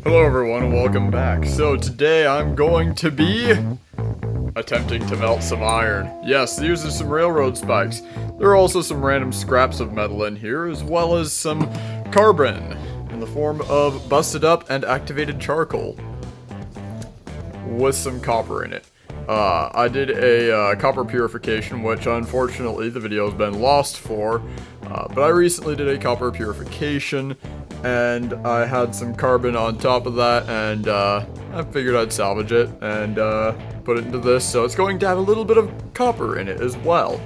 Hello everyone and welcome back. So today I'm going to be attempting to melt some iron. Yes, these are some railroad spikes. There are also some random scraps of metal in here, as well as some carbon in the form of busted up and activated charcoal with some copper in it. I did a copper purification, which unfortunately the video has been lost for, but I recently did a copper purification, and I had some carbon on top of that, and I figured I'd salvage it and put it into this, so it's going to have a little bit of copper in it as well.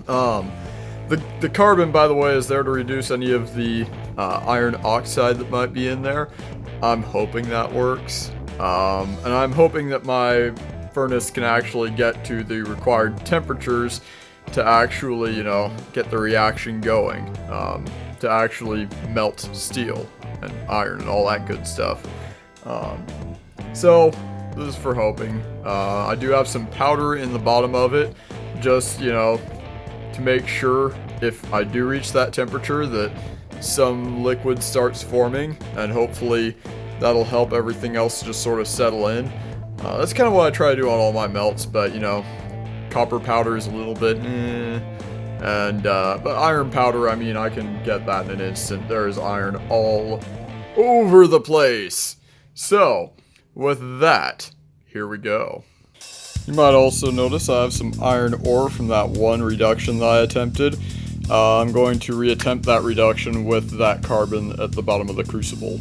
The carbon, by the way, is there to reduce any of the iron oxide that might be in there. I'm hoping that works, and I'm hoping that my furnace can actually get to the required temperatures to actually, get the reaction going, to actually melt steel and iron and all that good stuff. So this is for hoping. I do have some powder in the bottom of it, just, to make sure if I do reach that temperature that some liquid starts forming, and hopefully that'll help everything else just sort of settle in. That's kind of what I try to do on all my melts, but copper powder is a little bit and but iron powder, I mean, I can get that in an instant. There's iron all over the place. So with that, here we go. You might also notice I have some iron ore from that one reduction that I attempted. I'm going to reattempt that reduction with that carbon at the bottom of the crucible.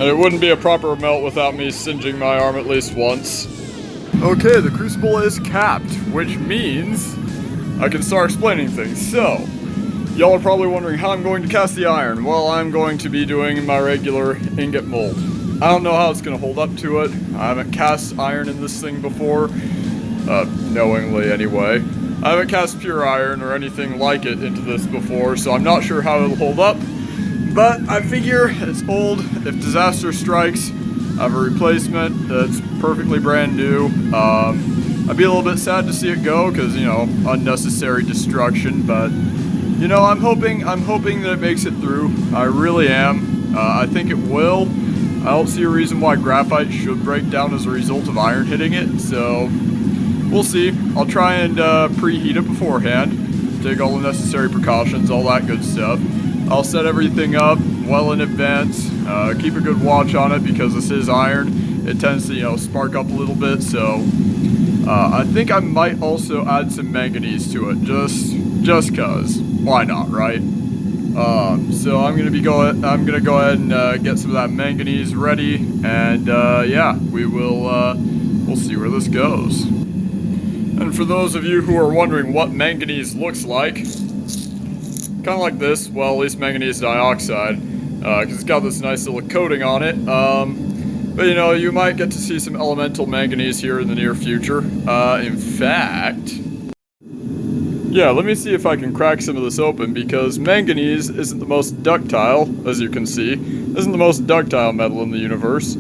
And it wouldn't be a proper melt without me singeing my arm at least once. Okay, the crucible is capped, which means I can start explaining things. So, y'all are probably wondering how I'm going to cast the iron. Well, I'm going to be doing my regular ingot mold. I don't know how it's going to hold up to it. I haven't cast iron in this thing before, knowingly anyway. I haven't cast pure iron or anything like it into this before, so I'm not sure how it'll hold up. But I figure it's old. If disaster strikes, I have a replacement that's perfectly brand new. I'd be a little bit sad to see it go because, unnecessary destruction. But, I'm hoping that it makes it through. I really am. I think it will. I don't see a reason why graphite should break down as a result of iron hitting it. So, we'll see. I'll try and preheat it beforehand. Take all the necessary precautions, all that good stuff. I'll set everything up well in advance, keep a good watch on it because this is iron. It tends to, spark up a little bit, so I think I might also add some manganese to it, just cause. Why not, right? So I'm gonna go ahead and get some of that manganese ready, and yeah, we'll see where this goes. And for those of you who are wondering what manganese looks like, kind of like this, well, at least manganese dioxide, because it's got this nice little coating on it. But you might get to see some elemental manganese here in the near future. In fact, yeah, let me see if I can crack some of this open, because manganese isn't the most ductile, as you can see, isn't the most ductile metal in the universe.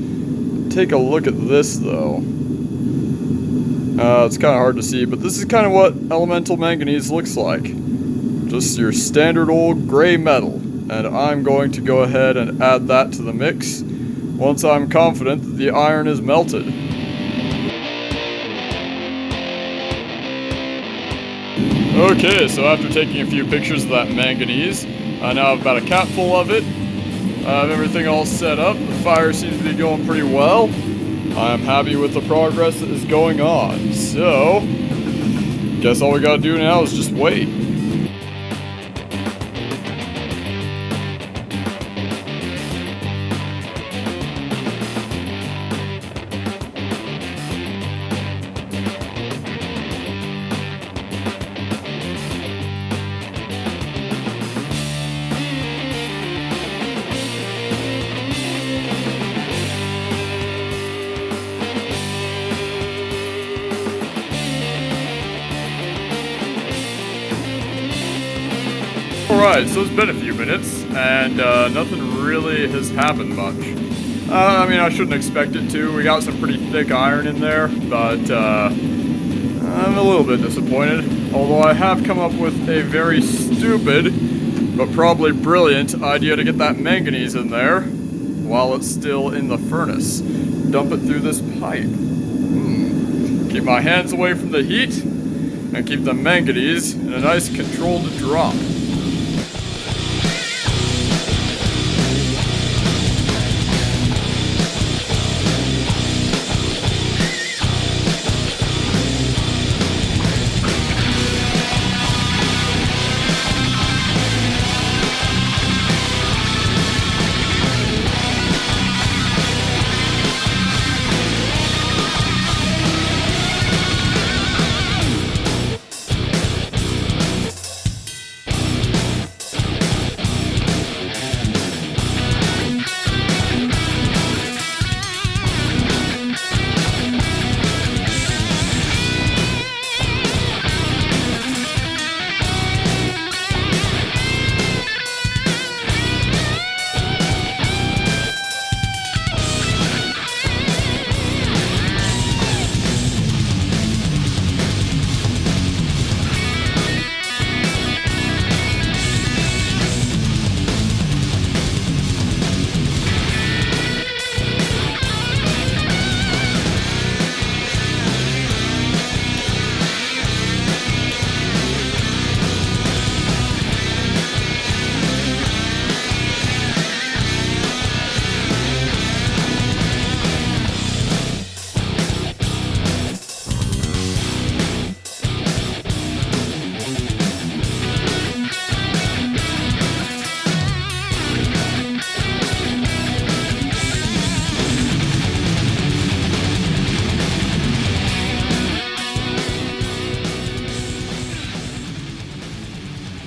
Take a look at this, though. It's kind of hard to see, but this is kind of what elemental manganese looks like. Just your standard old gray metal, and I'm going to go ahead and add that to the mix once I'm confident that the iron is melted. Okay, so after taking a few pictures of that manganese, I now have about a capful of it. I have everything all set up. The fire seems to be going pretty well. I'm happy with the progress that is going on, so guess all we gotta do now is just wait. Alright, so it's been a few minutes, and nothing really has happened much. I mean, I shouldn't expect it to. We got some pretty thick iron in there, but I'm a little bit disappointed. Although I have come up with a very stupid, but probably brilliant idea to get that manganese in there while it's still in the furnace. Dump it through this pipe. Keep my hands away from the heat, and keep the manganese in a nice controlled drop.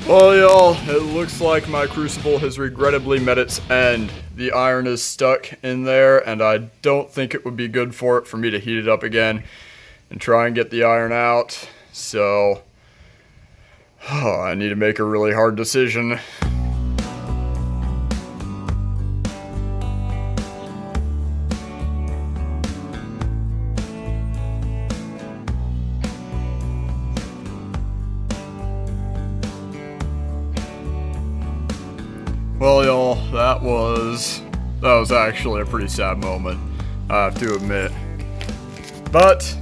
Well, y'all, it looks like my crucible has regrettably met its end. The iron is stuck in there, and I don't think it would be good for it for me to heat it up again and try and get the iron out. So, I need to make a really hard decision. Well, y'all, that was actually a pretty sad moment, I have to admit. But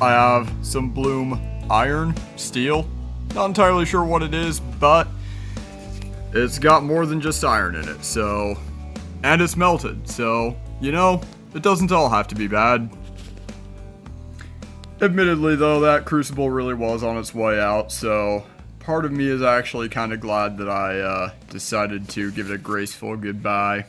I have some Bloom iron, steel. Not entirely sure what it is, but it's got more than just iron in it, so... And it's melted, so, you know, it doesn't all have to be bad. Admittedly, though, that crucible really was on its way out, so... Part of me is actually kind of glad that I decided to give it a graceful goodbye.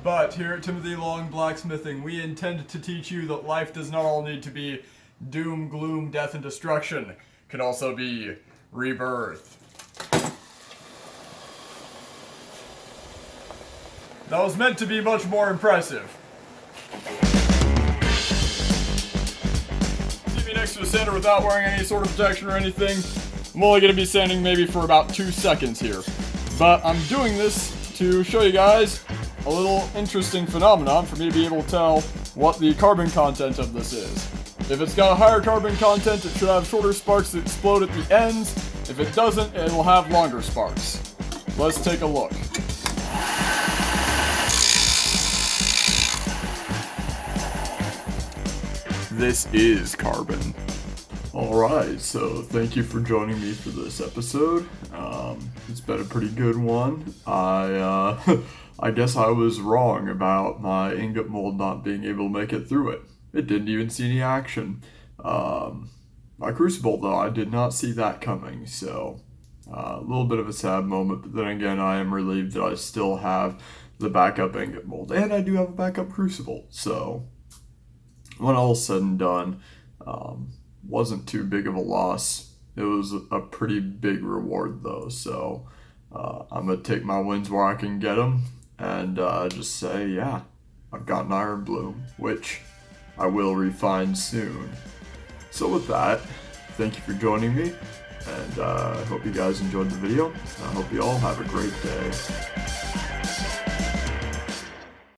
But here at Timothy Long Blacksmithing, we intend to teach you that life does not all need to be doom, gloom, death, and destruction. It can also be rebirth. That was meant to be much more impressive. Next to a sander without wearing any sort of protection or anything. I'm only going to be sanding maybe for about 2 seconds here. But I'm doing this to show you guys a little interesting phenomenon for me to be able to tell what the carbon content of this is. If it's got a higher carbon content, it should have shorter sparks that explode at the ends. If it doesn't, it will have longer sparks. Let's take a look. This is carbon. Alright, so thank you for joining me for this episode. It's been a pretty good one. I guess I was wrong about my ingot mold not being able to make it through it. It didn't even see any action. My crucible, though, I did not see that coming, so a little bit of a sad moment, but then again, I am relieved that I still have the backup ingot mold, and I do have a backup crucible, so... When all said and done, wasn't too big of a loss. It was a pretty big reward though, so I'm going to take my wins where I can get them, and just say, yeah, I've got an iron bloom, which I will refine soon. So with that, thank you for joining me, And I hope you guys enjoyed the video. I hope you all have a great day.